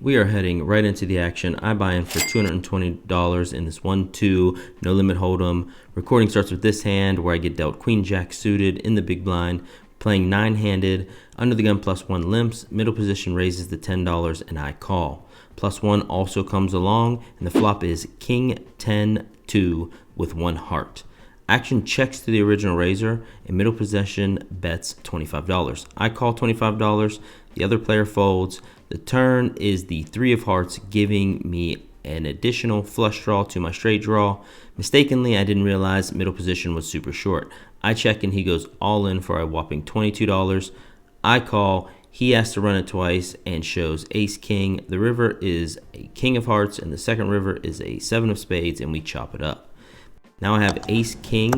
We are heading right into the action. I buy in for $220 in this 1-2 no limit hold'em. Recording starts with this hand where I get dealt Queen Jack suited in the big blind, playing 9-handed, under the gun +1 limps, middle position raises the $10 and I call. +1 also comes along and the flop is King 10-2 with 1 heart. Action checks to the original raiser and middle possession bets $25. I call $25, the other player folds. The turn is the 3 of hearts, giving me an additional flush draw to my straight draw. Mistakenly, I didn't realize middle position was super short. I check and he goes all in for a whopping $22. I call, he has to run it twice and shows ace king. The river is a king of hearts and the second river is a 7 of spades and we chop it up. Now I have ace king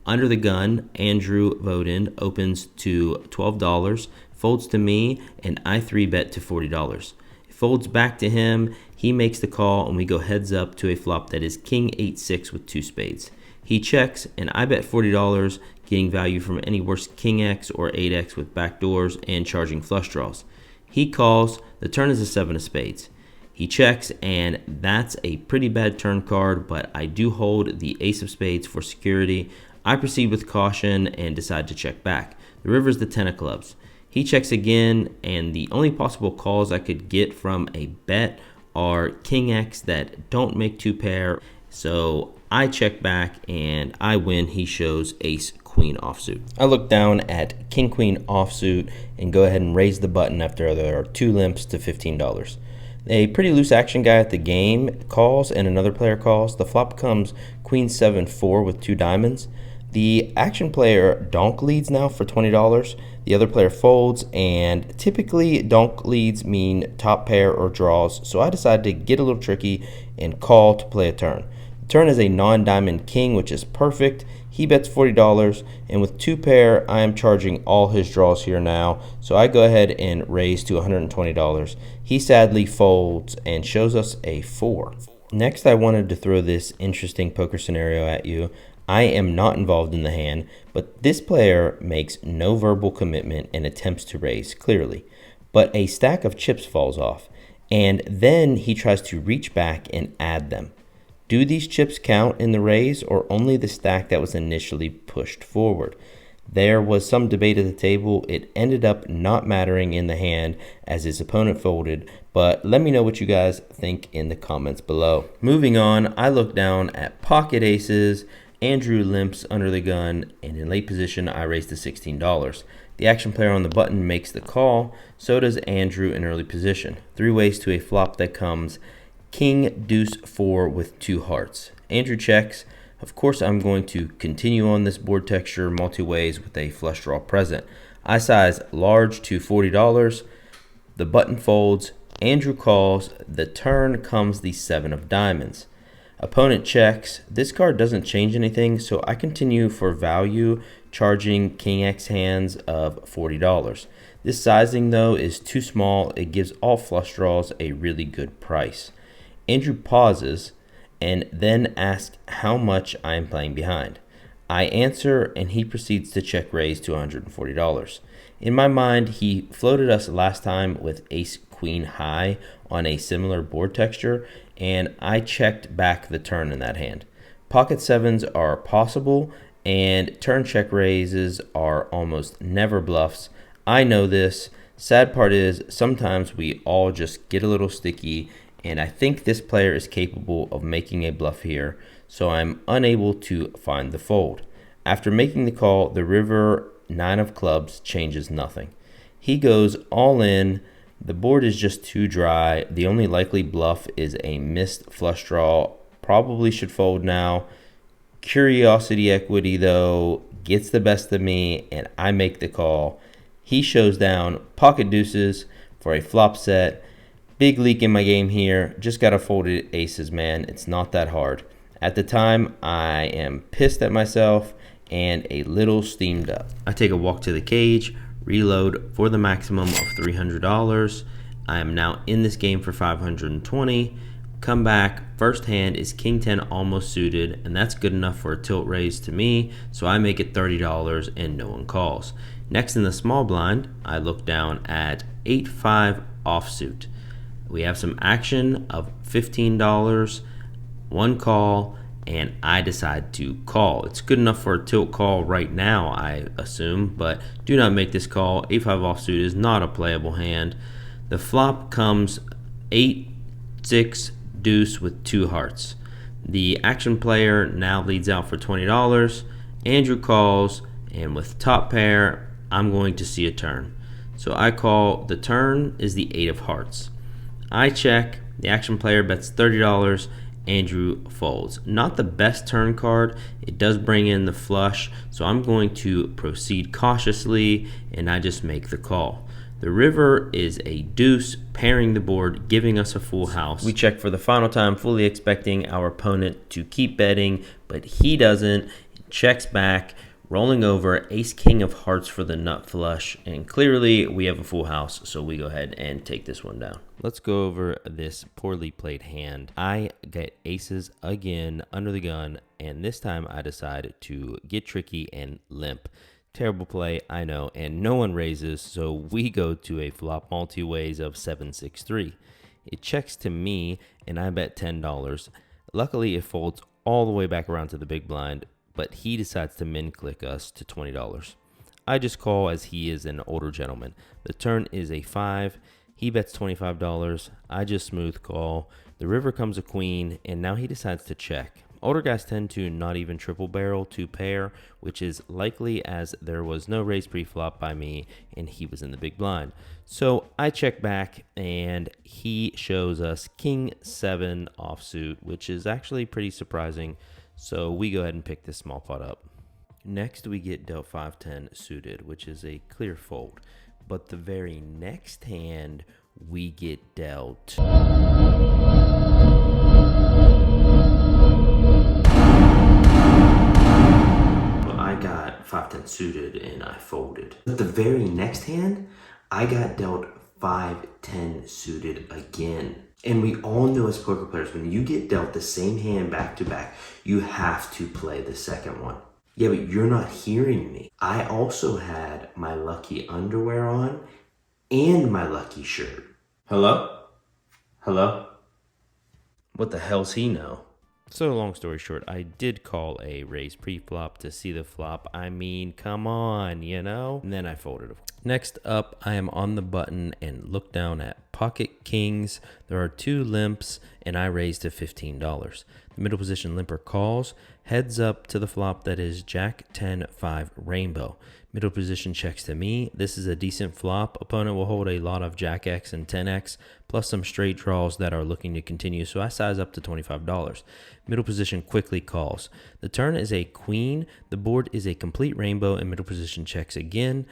under the gun. Andrew Voden opens to $12, folds to me, and I 3-bet to $40. It folds back to him, he makes the call, and we go heads up to a flop that is king 8-6 with 2 spades. He checks, and I bet $40, getting value from any worse king X or 8X with backdoors and charging flush draws. He calls, the turn is a 7 of spades. He checks, and that's a pretty bad turn card, but I do hold the ace of spades for security. I proceed with caution and decide to check back. The river is the 10 of clubs. He checks again, and the only possible calls I could get from a bet are king X that don't make 2 pair. So I check back and I win. He shows ace queen offsuit. I look down at king queen offsuit and go ahead and raise the button after there are 2 limps to $15. A pretty loose action guy at the game calls and another player calls. The flop comes queen 7-4 with 2 diamonds. The action player donk leads now for $20. The other player folds, and typically donk leads mean top pair or draws, so I decide to get a little tricky and call to play a turn. The turn is a non-diamond king, which is perfect. He bets $40, and with 2 pair, I am charging all his draws here now, so I go ahead and raise to $120. He sadly folds and shows us a 4. Next, I wanted to throw this interesting poker scenario at you. I am not involved in the hand, but this player makes no verbal commitment and attempts to raise, clearly. But a stack of chips falls off, and then he tries to reach back and add them. Do these chips count in the raise or only the stack that was initially pushed forward? There was some debate at the table. It ended up not mattering in the hand as his opponent folded, but let me know what you guys think in the comments below. Moving on, I look down at pocket aces. Andrew limps under the gun, and in late position, I raise to $16. The action player on the button makes the call, so does Andrew in early position. 3 ways to a flop that comes king deuce 4 with 2 hearts. Andrew checks. Of course, I'm going to continue on this board texture multi-ways with a flush draw present. I size large to $40. The button folds. Andrew calls. The turn comes the 7 of diamonds. Opponent checks. This card doesn't change anything, so I continue for value, charging king X hands of $40. This sizing, though, is too small. It gives all flush draws a really good price. Andrew pauses and then asks how much I am playing behind. I answer, and he proceeds to check raise to $140. In my mind, he floated us last time with ace queen high on a similar board texture, and I checked back the turn in that hand. Pocket 7s are possible, and turn check raises are almost never bluffs. I know this. Sad part is sometimes we all just get a little sticky, and I think this player is capable of making a bluff here, so I'm unable to find the fold. After making the call, the river 9 of clubs changes nothing. He goes all in. The board is just too dry. The only likely bluff is a missed flush draw. Probably should fold now. Curiosity equity, though, gets the best of me, and I make the call. He shows down pocket deuces for a flop set. Big leak in my game here. Just got to fold it aces, man. It's not that hard. At the time, I am pissed at myself and a little steamed up. I take a walk to the cage, reload for the maximum of $300. I am now in this game for $520. Come back, first hand is king 10 almost suited, and that's good enough for a tilt raise to me, so I make it $30 and no one calls. Next in the small blind, I look down at 8-5 offsuit. we have some action of $15, one call, and I decide to call. It's good enough for a tilt call right now, I assume, but do not make this call. 8-5 offsuit is not a playable hand. The flop comes 8-6 deuce with 2 hearts. The action player now leads out for $20. Andrew calls, and with top pair, I'm going to see a turn. So I call. The turn is the 8 of hearts. I check. The action player bets $30. Andrew folds. Not the best turn card. It does bring in the flush, so I'm going to proceed cautiously, and I just make the call. The river is a deuce, pairing the board, giving us a full house. We check for the final time, fully expecting our opponent to keep betting, but he doesn't. Checks back, rolling over ace-king of hearts for the nut flush, and clearly we have a full house, so we go ahead and take this one down. Let's go over this poorly played hand. I get aces again under the gun, and this time I decide to get tricky and limp. Terrible play, I know, and no one raises, so we go to a flop multi-ways of 7-6-3. It checks to me, and I bet $10. Luckily, it folds all the way back around to the big blind, but he decides to min click us to $20. I just call as he is an older gentleman. The turn is a 5. He bets $25. I just smooth call. The river comes a queen, and now he decides to check. Older guys tend to not even triple barrel to pair, which is likely as there was no raise pre-flop by me and he was in the big blind. So I check back and he shows us king 7 offsuit, which is actually pretty surprising. So we go ahead and pick this small pot up. Next we get dealt 5-10 suited, which is a clear fold. But the very next hand we get dealt I got 5-10 suited and I folded. But the very next hand, I got dealt 5-10 suited again. And we all know as poker players, when you get dealt the same hand back to back, you have to play the second one. Yeah, but you're not hearing me. I also had my lucky underwear on and my lucky shirt. Hello? Hello? What the hell's he know? So long story short, I did call a raise pre-flop to see the flop. I mean, come on, you know? And then I folded. Next up, I am on the button and look down at pocket kings. There are 2 limps, and I raise to $15. The middle position limper calls, heads up to the flop that is Jack 10-5 rainbow. Middle position checks to me. This is a decent flop. Opponent will hold a lot of Jack X and 10X, plus some straight draws that are looking to continue, so I size up to $25. Middle position quickly calls. The turn is a queen. The board is a complete rainbow, and middle position checks again.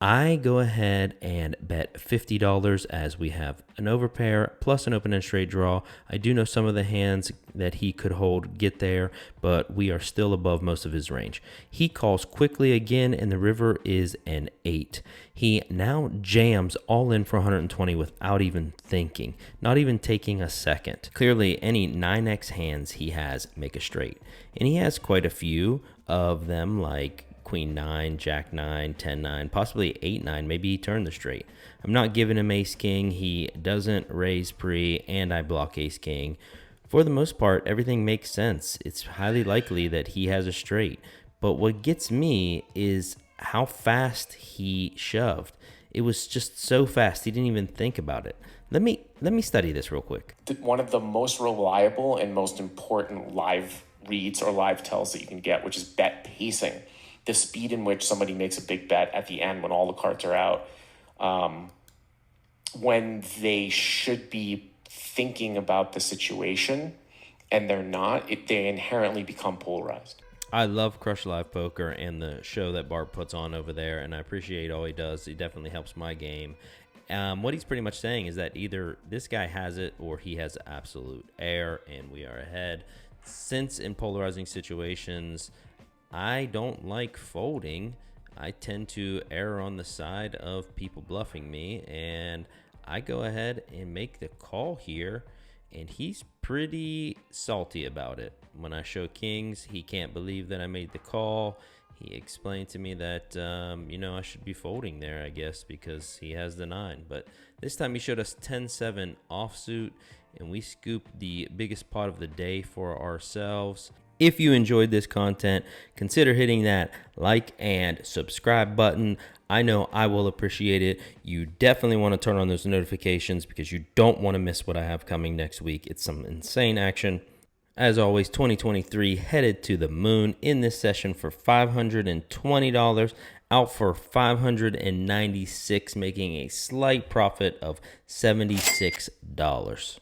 I go ahead and bet $50 as we have an overpair plus an open and straight draw. I do know some of the hands that he could hold get there, but we are still above most of his range. He calls quickly again, and the river is an 8. He now jams all in for 120 without even thinking, not even taking a second. Clearly, any 9x hands he has make a straight, and he has quite a few of them, like Queen 9, Jack 9, 10 9, possibly 8 9. Maybe he turned the straight. I'm not giving him ace king. He doesn't raise pre, and I block ace king. For the most part, everything makes sense. It's highly likely that he has a straight. But what gets me is how fast he shoved. It was just so fast. He didn't even think about it. Let me study this real quick. One of the most reliable and most important live reads or live tells that you can get, which is bet pacing. The speed in which somebody makes a big bet at the end when all the cards are out, when they should be thinking about the situation and they're not, they inherently become polarized. I love Crush Live Poker and the show that Barb puts on over there, and I appreciate all he does. He definitely helps my game. What he's pretty much saying is that either this guy has it or he has absolute air, and we are ahead. Since in polarizing situations, I don't like folding. I tend to err on the side of people bluffing me, and I go ahead and make the call here, and he's pretty salty about it. When I show kings, he can't believe that I made the call. He explained to me that, I should be folding there, I guess, because he has the 9. But this time he showed us 10-7 offsuit, and we scooped the biggest pot of the day for ourselves. If you enjoyed this content, consider hitting that like and subscribe button. I know I will appreciate it. You definitely want to turn on those notifications because you don't want to miss what I have coming next week. It's some insane action. As always, 2023 headed to the moon in this session for $520, out for $596, making a slight profit of $76.